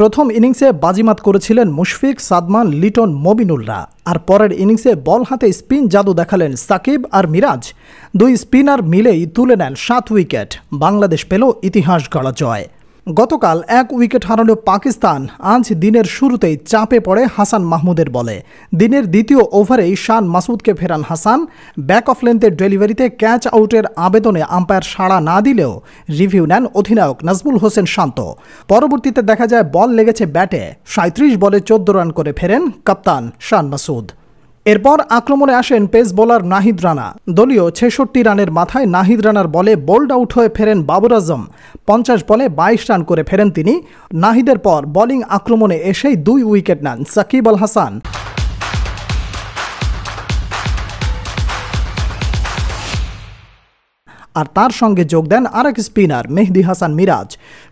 প্রথম ইনিংসে বাজিমাত করেছিলেন মুশফিক, সাদমান, লিটন, মবিনুলরা। আর পরের ইনিংসে বল হাতে স্পিন জাদু দেখালেন সাকিব আর মিরাজ। দুই স্পিনার মিলেই তুলে নেন 7 উইকেট। বাংলাদেশ পেল ইতিহাস গড়া জয়। গতকাল 1 উইকেট হারানো পাকিস্তান আজ দিনের শুরুতেই চাপে পড়ে হাসান মাহমুদের বলে। দিনের দ্বিতীয় ওভারেই শান মাসুদকে ফেরান হাসান। ব্যাক অফ লেন্থের ডেলিভারিতে ক্যাচ আউটের আবেদনে আম্পায়ার সাড়া না দিলেও রিভিউ নেন অধিনায়ক নাজমুল হোসেন শান্ত। পরবর্তীতে দেখা যায় বল লেগেছে ব্যাটে। 37 বলে 14 রান করে ফেরেন কাপ্তান শান মাসুদ। এরপর আক্রমণে আসেন পেস বোলার নাহিদ রানা। দলীয় 66 রানের মাথায় নাহিদ রানার বলে বোল্ড আউট হয়ে ফেরেন বাবর আজম। 50 বলে 22 রান করে ফেরেন তিনি। নাহিদের পর বোলিং আক্রমণে এসেই 2 উইকেট নেন সাকিব আল হাসান। আর তার সঙ্গে যোগ দেন আরেক স্পিনার মেহেদী হাসান মিরাজ।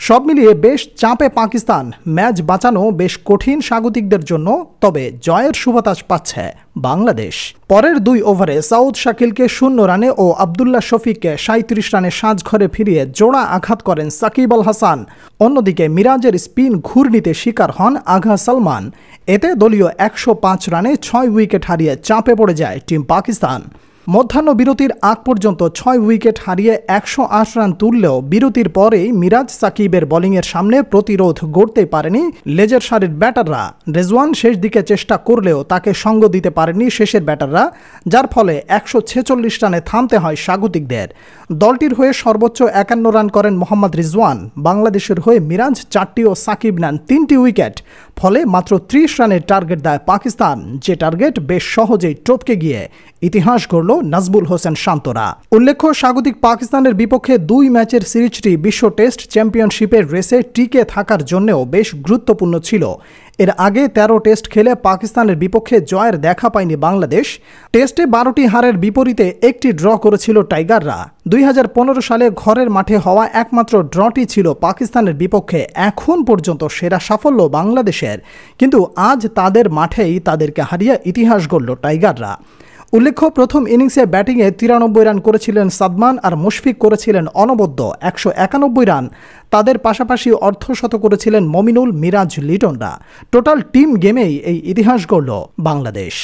সব মিলিয়ে বেশ চাপে পাকিস্তান। ম্যাচ বাঁচানো বেশ কঠিন স্বাগতিকদের জন্য, তবে জয়ের সুবাতাস পাচ্ছে বাংলাদেশ। পরের 2 ওভারে সাউদ শাকিলকে 0 রানে ও আবদুল্লাহ শফিককে 37 রানে সাজঘরে ফিরিয়ে জোড়া আঘাত করেন সাকিব আল হাসান। অন্যদিকে মিরাজের স্পিন ঘূর্ণিতে শিকার হন আগা সালমান। এতে দলীয় 105 রানে 6 উইকেট হারিয়ে চাপে পড়ে যায় টিম পাকিস্তান। মধ্যাহ্ন বিরতির আগ পর্যন্ত 6 উইকেট হারিয়ে 108 রান তুললেও বিরতির পরেই মিরাজ সাকিবের বোলিংয়ের সামনে প্রতিরোধ গড়তে পারেনি লেজের সারির ব্যাটাররা। রেজওয়ান শেষ দিকে চেষ্টা করলেও তাকে সঙ্গ দিতে পারেনি শেষের ব্যাটাররা, যার ফলে 146 রানে থামতে হয় স্বাগতিকদের। দলটির হয়ে সর্বোচ্চ 51 রান করেন মোহাম্মদ রিজওয়ান। বাংলাদেশের হয়ে মিরাজ 4টি ও সাকিব নেন 3টি উইকেট। ফলে মাত্র 30 রানের টার্গেট দেয় পাকিস্তান, যে টার্গেট বেশ সহজেই টপকে গিয়ে ইতিহাস গড়ল নাজমুল হোসেন শান্তরা। উল্লেখ্য, স্বাগতিক পাকিস্তানের বিপক্ষে 2 ম্যাচের সিরিজটি বিশ্ব টেস্ট চ্যাম্পিয়নশিপের রেসে টিকে থাকার জন্যও বেশ গুরুত্বপূর্ণ ছিল। এর আগে 13 টেস্ট খেলে পাকিস্তানের বিপক্ষে জয়ের দেখা পায়নি বাংলাদেশ। টেস্টে 12টি হারের বিপরীতে 1টি ড্র করেছিল টাইগাররা। 2015 সালে ঘরের মাঠে হওয়া একমাত্র ড্রটি ছিল পাকিস্তানের বিপক্ষে এখন পর্যন্ত সেরা সাফল্য বাংলাদেশের। কিন্তু আজ তাদের মাঠেই তাদেরকে হারিয়ে ইতিহাস গড়ল টাইগাররা। উল্লেখ্য, প্রথম ইনিংসে ব্যাটিংয়ে 93 রান করেছিলেন সাদমান আর মুশফিক করেছিলেন অনবদ্য 191 রান। তাদের পাশাপাশি অর্ধশত করেছিলেন মমিনুল, মিরাজ, লিটনরা। টোটাল টিম গেমেই এই ইতিহাস গড়ল বাংলাদেশ।